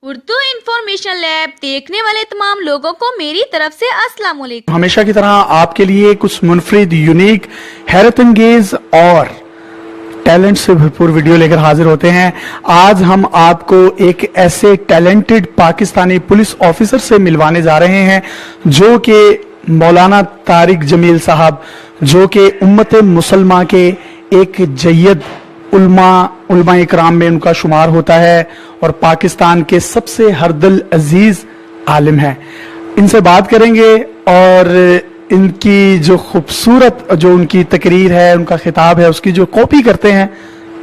Urdu information lab देखने वाले तमाम लोगों को मेरी तरफ से अस्सलाम वालेकुम। हमेशा की तरह आपके लिए कुछ मुनफरिद, यूनिक, हैरत अंगेज और टैलेंट से भरपूर वीडियो लेकर हाजिर होते हैं। आज हम आपको एक ऐसे टैलेंटेड पाकिस्तानी पुलिस ऑफिसर से मिलवाने जा रहे हैं जो कि मौलाना तारिक जमील साहब, जो कि उम्मत मुसलमा के एक जय्यद उलमा इकराम में उनका शुमार होता है और पाकिस्तान के सबसे हरदिल अजीज आलिम है। इनसे बात करेंगे और इनकी जो खूबसूरत जो उनकी तकरीर है, उनका खिताब है, उसकी जो कॉपी करते हैं,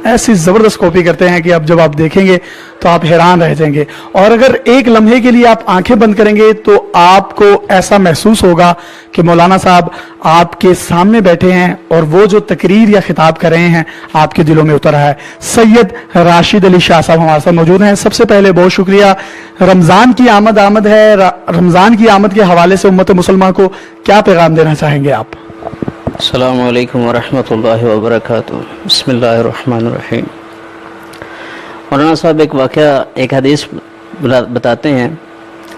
ऐसी ज़बरदस्त कॉपी करते हैं कि अब जब आप देखेंगे तो आप हैरान रह जाएंगे। और अगर एक लम्हे के लिए आप आंखें बंद करेंगे तो आपको ऐसा महसूस होगा कि मौलाना साहब आपके सामने बैठे हैं और वो जो तकरीर या खिताब कर रहे हैं आपके दिलों में उतर रहा है। सैयद राशिद अली शाह साहब हमारे साथ मौजूद हैं। सबसे पहले बहुत शुक्रिया। रमज़ान की आमद है। रमज़ान की आमद के हवाले से उम्मत मुसलमान को क्या पैगाम देना चाहेंगे आप? अस्सलामु अलैकुम वरहमतुल्लाहि वबरकातुहू। बिस्मिल्लाहिर्रहमानिर्रहीम। मौलाना साहब एक वाक़या, एक हदीस बताते हैं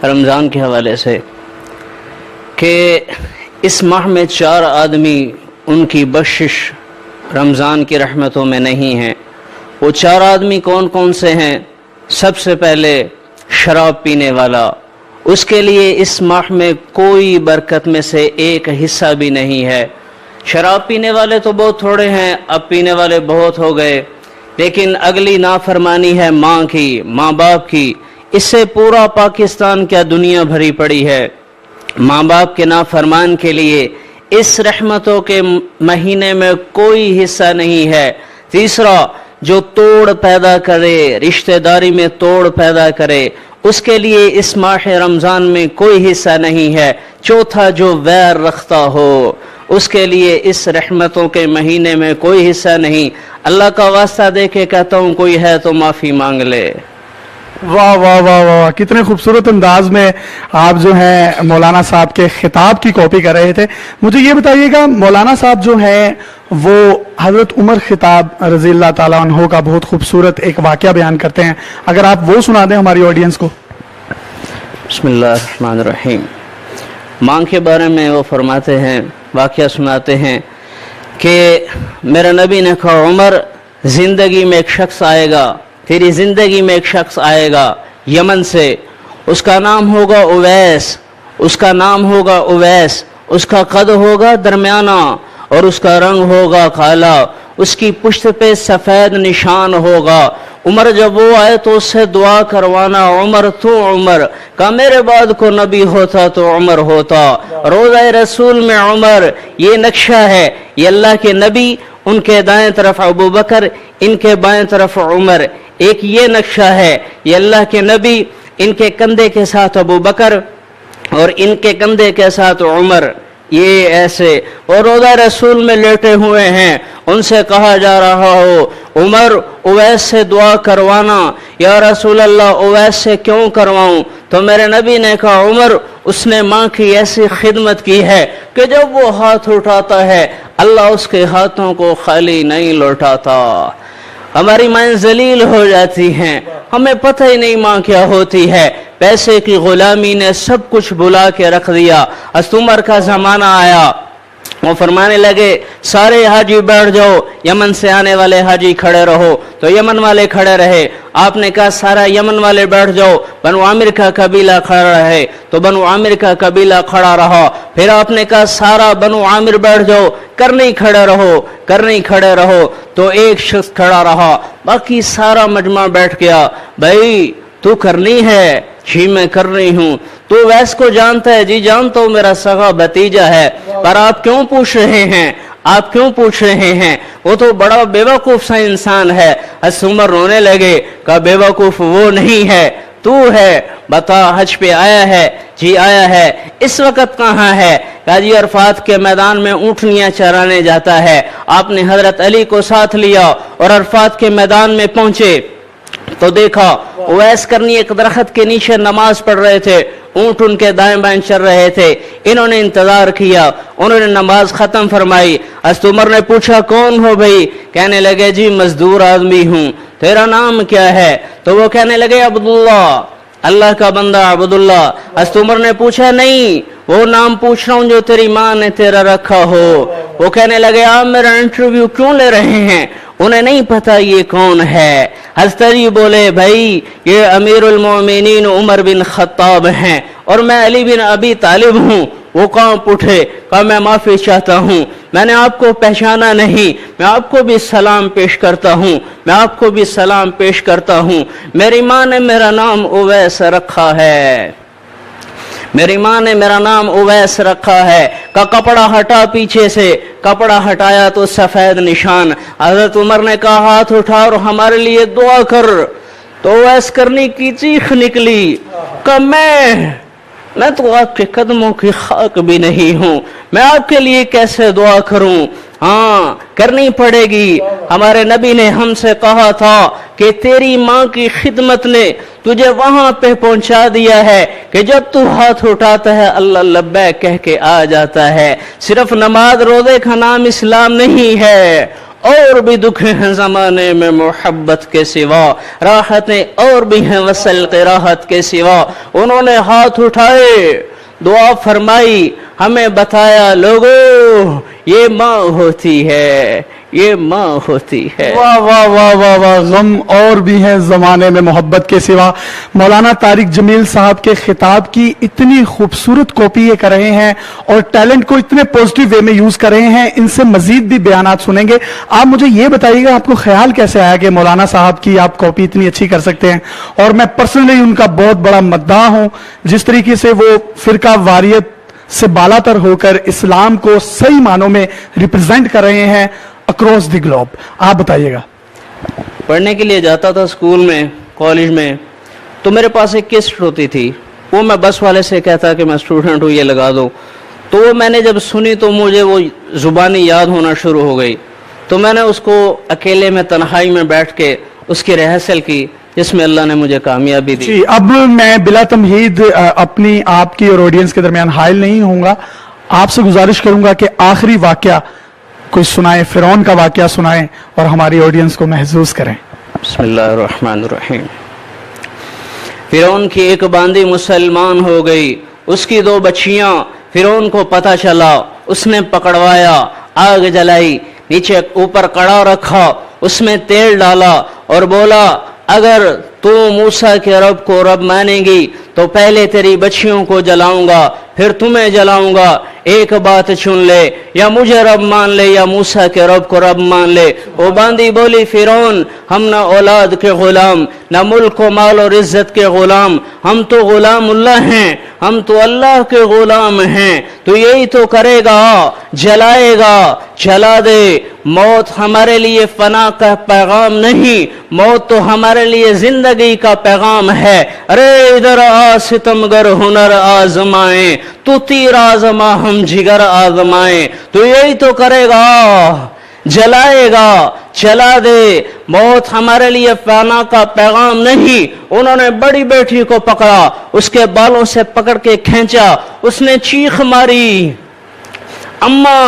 रमज़ान के हवाले से कि इस माह में 4 आदमी उनकी बख्शिश रमज़ान की रहमतों में नहीं हैं। वो 4 आदमी कौन कौन से हैं? सबसे पहले शराब पीने वाला, उसके लिए इस माह में कोई बरकत में से एक हिस्सा भी नहीं है। शराब पीने वाले तो बहुत थोड़े हैं, अब पीने वाले बहुत हो गए, लेकिन अगली नाफरमानी है माँ की, माँ बाप की। इससे पूरा पाकिस्तान क्या दुनिया भरी पड़ी है। माँ बाप के नाफरमान के लिए इस रहमतों के महीने में कोई हिस्सा नहीं है। तीसरा, जो तोड़ पैदा करे, रिश्तेदारी में तोड़ पैदा करे, उसके लिए इस माह रमज़ान में कोई हिस्सा नहीं है। चौथा, जो वैर रखता हो, उसके लिए इस रहमतों के महीने में कोई हिस्सा नहीं। अल्लाह का वास्ता दे के कहता हूँ, कोई है तो माफ़ी मांग ले। वाह वाह वाह वाह, कितने खूबसूरत अंदाज में आप जो है मौलाना साहब के खिताब की कॉपी कर रहे थे। मुझे ये बताइएगा, मौलाना साहब जो हैं वो हजरत उमर खिताब रज़ी अल्लाह ताला अन्हो का बहुत खूबसूरत एक वाक़या बयान करते हैं, अगर आप वो सुना दें हमारी ऑडियंस को। बिस्मिल्लाहिर्रहमानिर्रहीम। माँ के बारे में वो फरमाते हैं, वाक़या सुनाते हैं कि मेरे नबी ने कहा, उमर, ज़िंदगी में एक शख्स आएगा, तेरी ज़िंदगी में एक शख्स आएगा यमन से, उसका नाम होगा उवैस, उसका नाम होगा उवैस, उसका कद होगा दरमियाना और उसका रंग होगा काला, उसकी पुश्त पे सफ़ेद निशान होगा। उमर जब वो आए तो उससे दुआ करवाना, उमर तो उमर, का मेरे बाद को नबी होता तो उमर होता। रोज़ा रसूल में उमर, ये नक्शा है, ये अल्लाह के नबी, उनके दाएं तरफ अबू बकर, इनके बाएं तरफ उमर। एक ये नक्शा है, ये अल्लाह के नबी, इनके कंधे के साथ अबू बकर और इनके कंधे के साथ उमर, ये ऐसे। और रोज़ा रसूल में लेटे हुए हैं, उनसे कहा जा रहा हो, उमर उवैस से दुआ करवाना। या रसूल अल्लाह, उवैस से क्यों करवाऊं? तो मेरे नबी ने कहा, उमर, उसने माँ की ऐसी खिदमत की है कि जब वो हाथ उठाता है अल्लाह उसके हाथों को खाली नहीं लौटाता। हमारी माएँ जलील हो जाती हैं, हमें पता ही नहीं माँ क्या होती है। पैसे की गुलामी ने सब कुछ बुला के रख दिया। हज़रत उमर का ज़माना आया, वो फरमाने लगे, सारे हाजी बैठ जाओ, यमन से आने वाले हाजी खड़े रहो। तो यमन वाले खड़े रहे। आपने कहा, सारा यमन वाले बैठ जाओ, बनु आमिर का कबीला खड़ा रहे, तो बनु आमिर का कबीला खड़ा रहा। फिर आपने कहा, सारा बनु आमिर बैठ जाओ, करनी खड़े रहो, करनी खड़े रहो, तो एक शख्स खड़ा रहा, बाकी सारा मजमा बैठ गया। भाई तू करनी है? जी मैं कर रही हूँ। तो वैस को जानता है? जी जानता हूँ, मेरा सगा भतीजा है। पर आप क्यों पूछ रहे हैं? आप क्यों पूछ रहे हैं? वो तो बड़ा बेवकूफ सा इंसान है। हज़रत उमर रोने लगे, कहा, बेवकूफ वो नहीं है, तू है, बता, हज पे आया है? जी आया है। इस वक्त कहाँ है? कहा, जी अरफात के मैदान में ऊँटनियाँ चराने जाता है। आपने हजरत अली को साथ लिया और अरफात के मैदान में पहुंचे तो देखा उवैस करनी एक दरख्त के नीचे नमाज पढ़ रहे थे, ऊंट उनके दाएं बाएं चल रहे थे। इन्होंने इंतजार किया, उन्होंने नमाज खत्म फरमाई। हज़रत उमर ने पूछा, कौन हो भाई? कहने लगे, जी मजदूर आदमी हूँ। तेरा नाम क्या है? तो वो कहने लगे, अब्दुल्ला। अल्लाह का बंदा अब्दुल्ला। हज़रत उमर ने पूछा, नहीं वो नाम पूछ रहा हूँ जो तेरी माँ ने तेरा रखा हो। वो कहने लगे, आप मेरा इंटरव्यू क्यों ले रहे हैं, उन्हें नहीं पता ये कौन है। हज़रत अली बोले, भाई ये अमीरुल मोमिनीन उमर बिन खत्ताब हैं और मैं अली बिन अबी तालिब हूँ। वो कांप उठे, कहा मैं माफी चाहता हूँ, मैंने आपको पहचाना नहीं, मैं आपको भी सलाम पेश करता हूँ, मैं आपको भी सलाम पेश करता हूँ। मेरी माँ ने मेरा नाम उवैस रखा है, मेरी माँ ने मेरा नाम उवैस रखा है। का कपड़ा हटा, पीछे से कपड़ा हटाया तो सफेद निशान। हज़रत उमर ने कहा, हाथ उठा और हमारे लिए दुआ कर। तो उवैस करने की चीख निकली, का मैं तो आपके कदमों की खाक भी नहीं हूँ, मैं आपके लिए कैसे दुआ करूं। हाँ, करनी पड़ेगी। हमारे नबी ने हमसे कहा था कि तेरी माँ की खिदमत ने तुझे वहां पे पहुंचा दिया है कि जब तू हाथ उठाता है अल्लाह लब्बैक कह के आ जाता है। सिर्फ नमाज रोजे का नाम इस्लाम नहीं है, और भी दुख हैं ज़माने में मोहब्बत के सिवा, राहतें और भी हैं वसल के राहत के सिवा। उन्होंने हाथ उठाए, दुआ फरमाई, हमें बताया, लोगों ये माँ होती है, ये माँ होती है। वाह वाह वाह वाह वाह, गम और भी है जमाने में मोहब्बत के सिवा। मौलाना तारिक जमील साहब के खिताब की इतनी खूबसूरत कॉपी ये कर रहे हैं और टैलेंट को इतने पॉजिटिव वे में यूज कर रहे हैं। इनसे मजीद भी बयानात सुनेंगे। आप मुझे ये बताइएगा, आपको ख्याल कैसे आया कि मौलाना साहब की आप कॉपी इतनी अच्छी कर सकते हैं? और मैं पर्सनली उनका बहुत बड़ा मद्दाह हूं, जिस तरीके से वो फिरका वारियत से बालातर होकर इस्लाम को सही मानों में रिप्रेजेंट कर रहे हैं अक्रॉस द ग्लोब। आप बताइएगा। पढ़ने के लिए जाता था स्कूल में, कॉलेज में, तो मेरे पास एक किस्त होती थी, वो मैं बस वाले से कहता कि मैं स्टूडेंट हूँ, ये लगा दो। तो वो मैंने जब सुनी तो मुझे वो जुबानी याद होना शुरू हो गई। तो मैंने उसको अकेले में तन्हाई में बैठ के उसकी रिहर्सल की, जिसमें अल्लाह ने मुझे कामयाबी दी। जी, अब मैं बिला तमहीद अपनी आपकी और ऑडियंस के दरमियान हाइल नहीं होऊंगा। आपसे गुजारिश करूंगा कि आखिरी वाकया कोई सुनाए, फिरौन का वाकया सुनाएं और हमारी ऑडियंस को महसूस करें। बिस्मिल्लाहिर्रहमानिर्रहीम। फिरौन की एक बांदी मुसलमान हो गई, उसकी 2 बच्चियां। फिरौन को पता चला, उसने पकड़वाया, आग जलाई, नीचे ऊपर कड़ा रखा, उसमें तेल डाला और बोला, अगर तू मूसा के रब को रब मानेगी तो पहले तेरी बच्चियों को जलाऊंगा, फिर तुम्हें जलाऊंगा। एक बात चुन ले, या मुझे रब मान ले या मूसा के रब को रब मान ले। वो बांदी बोली, फिरौन हम ना औलाद के गुलाम, ना मुल्क व माल और इज्जत के गुलाम, हम तो गुलामुल्लाह हैं, हम तो अल्लाह के गुलाम हैं। तो यही तो करेगा, जलाएगा, जला दे। मौत हमारे लिए फना का पैगाम नहीं, मौत तो हमारे लिए जिंदगी का पैगाम है। अरे इधर आ सितमगर हुनर आजमाए, तू तीर आजमा हम जिगर आजमाए। तो यही तो करेगा, जलाएगा, चला दे। मौत हमारे लिए फना का पैगाम नहीं। उन्होंने बड़ी बेटी को पकड़ा, उसके बालों से पकड़ के खींचा, उसने चीख मारी, अम्मा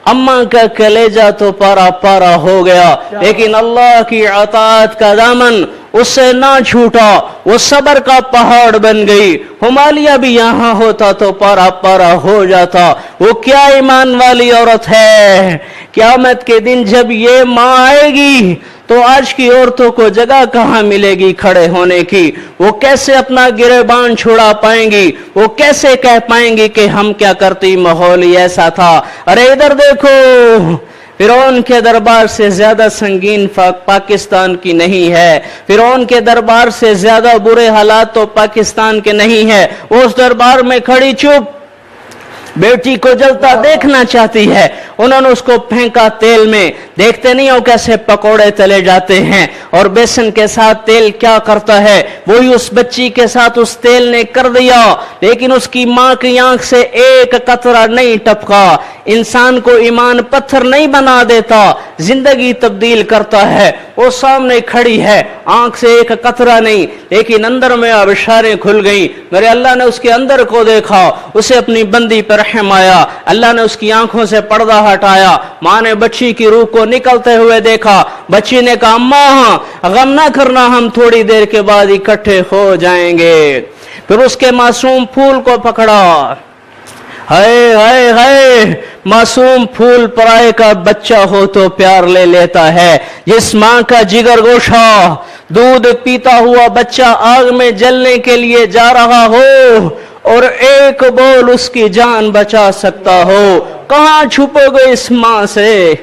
अम्मा का कलेजा तो पारा पारा हो गया, लेकिन अल्लाह की अताअत का दामन उससे ना छूटा, वो सब्र का पहाड़ बन गई। हुमालिया भी यहाँ होता तो पारा पारा हो जाता। वो क्या ईमान वाली औरत है। क़यामत के दिन जब ये माँ आएगी तो आज की औरतों को जगह कहाँ मिलेगी खड़े होने की। वो कैसे अपना गिरेबान छुड़ा पाएंगी, वो कैसे कह पाएंगी कि हम क्या करती, माहौल ही ऐसा था। अरे इधर देखो, फिरौन के दरबार से ज्यादा संगीन पाकिस्तान की नहीं है, फिरौन के दरबार से ज्यादा बुरे हालात तो पाकिस्तान के नहीं है। वो उस दरबार में खड़ी चुप बेटी को जलता देखना चाहती है। उन्होंने उसको फेंका तेल में, देखते नहीं हो कैसे पकोड़े तले जाते हैं। और बेसन के साथ तेल क्या करता है, वही उस बच्ची के साथ उस तेल ने कर दिया, लेकिन उसकी मां की आंख से एक कतरा नहीं टपका। इंसान को ईमान पत्थर नहीं बना देता, जिंदगी तब्दील करता है। वो सामने खड़ी है, आंख से एक कतरा नहीं, लेकिन अंदर में आबशारें खुल गई। मेरे अल्लाह ने उसके अंदर को देखा, उसे अपनी बंदी पर रहम आया। अल्लाह ने उसकी आंखों से पर्दा हटाया। माँ ने बच्ची की रूह को निकलते हुए देखा। बच्ची ने कहा, अम्मा गम ना करना, हम थोड़ी देर के बाद इकट्ठे हो जाएंगे। फिर उसके मासूम फूल को पकड़ा। हाय हाय हाय, मासूम फूल पराये का बच्चा हो तो प्यार ले लेता है। जिस माँ का जिगर गोशा दूध पीता हुआ बच्चा आग में जलने के लिए जा रहा हो और एक बोल उसकी जान बचा सकता हो, कहाँ छुपोगे इस माँ से?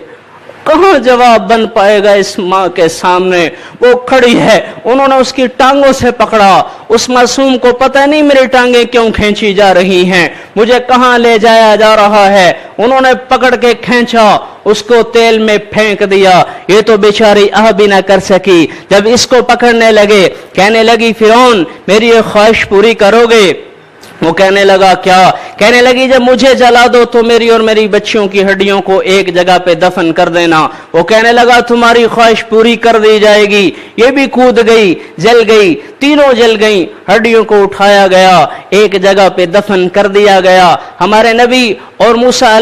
कहाँ जवाब बन पाएगा इस माँ के सामने? वो खड़ी है, उन्होंने उसकी टांगों से पकड़ा। उस मासूम को पता नहीं मेरी टांगे क्यों खींची जा रही हैं, मुझे कहाँ ले जाया जा रहा है। उन्होंने पकड़ के खींचा, उसको तेल में फेंक दिया। ये तो बेचारी आह भी ना कर सकी। जब इसको पकड़ने लगे, कहने लगी, फिरौन मेरी ये ख्वाहिश पूरी करोगे? वो कहने लगा, क्या? कहने लगी, जब मुझे जला दो तो मेरी और मेरी बच्चियों की हड्डियों को एक जगह पे दफन कर देना। वो कहने लगा, तुम्हारी ख्वाहिश पूरी कर दी जाएगी। ये भी कूद गई, जल गई, तीनों जल गई। हड्डियों को उठाया गया, एक जगह पे दफन कर दिया गया। हमारे नबी और मूसा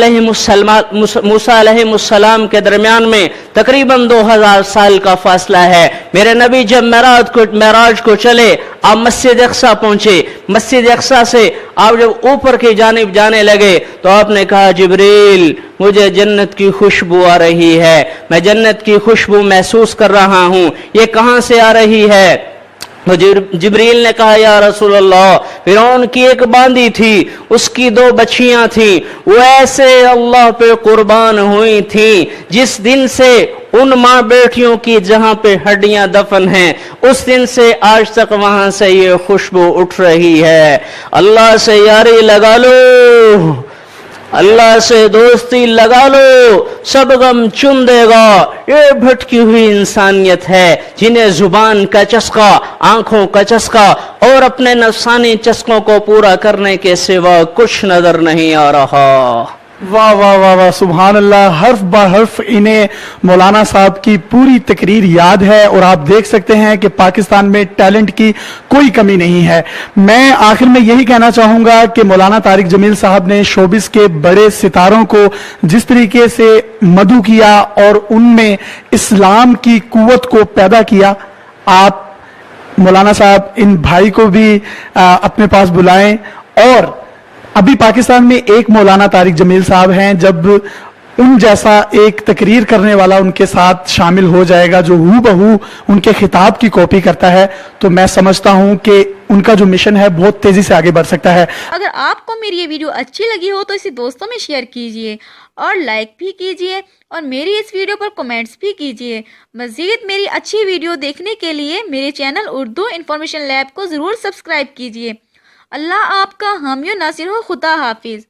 अलैहिस्सलाम के दरमियान में तकरीबन 2000 साल का फासला है। मेरे नबी जब मेराज को चले, आप मस्जिद अक्सा पहुंचे। मस्जिद अक्सा से आप जब ऊपर की जानिब जाने लगे तो आपने कहा, जिब्रील मुझे जन्नत की खुशबू आ रही है, मैं जन्नत की खुशबू महसूस कर रहा हूं, ये कहां से आ रही है? तो जिब्रील ने कहा, या रसूल अल्लाह, फिरौन की एक बांदी थी, उसकी 2 बच्चियां थी, वो ऐसे अल्लाह पे कुर्बान हुई थी जिस दिन से उन माँ बेटियों की जहां पे हड्डियां दफन हैं, उस दिन से आज तक वहां से ये खुशबू उठ रही है। अल्लाह से यारी लगा लो, अल्लाह से दोस्ती लगा लो, सब गम चुन देगा। ये भटकी हुई इंसानियत है जिन्हें जुबान का चस्का, आंखों का चस्का और अपने नफसानी चस्कों को पूरा करने के सिवा कुछ नजर नहीं आ रहा। वाह वाह वाह वाह, सुभान अल्लाह। हर्फ ब हर्फ इन्हें मौलाना साहब की पूरी तकरीर याद है और आप देख सकते हैं कि पाकिस्तान में टैलेंट की कोई कमी नहीं है। मैं आखिर में यही कहना चाहूंगा कि मौलाना तारिक जमील साहब ने शोबिस के बड़े सितारों को जिस तरीके से मदू किया और उनमें इस्लाम की कुव्वत को पैदा किया, आप मौलाना साहब इन भाई को भी अपने पास बुलाएं। और अभी पाकिस्तान में एक मौलाना तारिक जमील साहब हैं, जब उन जैसा एक तकरीर करने वाला उनके साथ शामिल हो जाएगा जो हूबहू उनके खिताब की कॉपी करता है, तो मैं समझता हूं कि उनका जो मिशन है बहुत तेजी से आगे बढ़ सकता है। अगर आपको मेरी ये वीडियो अच्छी लगी हो तो इसे दोस्तों में शेयर कीजिए और लाइक भी कीजिए और मेरी इस वीडियो पर कमेंट्स भी कीजिए। मज़ीद मेरी अच्छी वीडियो देखने के लिए मेरे चैनल उर्दू इन्फॉर्मेशन लैब को ज़रूर सब्सक्राइब कीजिए। अल्लाह आपका हामी और नासिर हो। खुदा हाफिज़।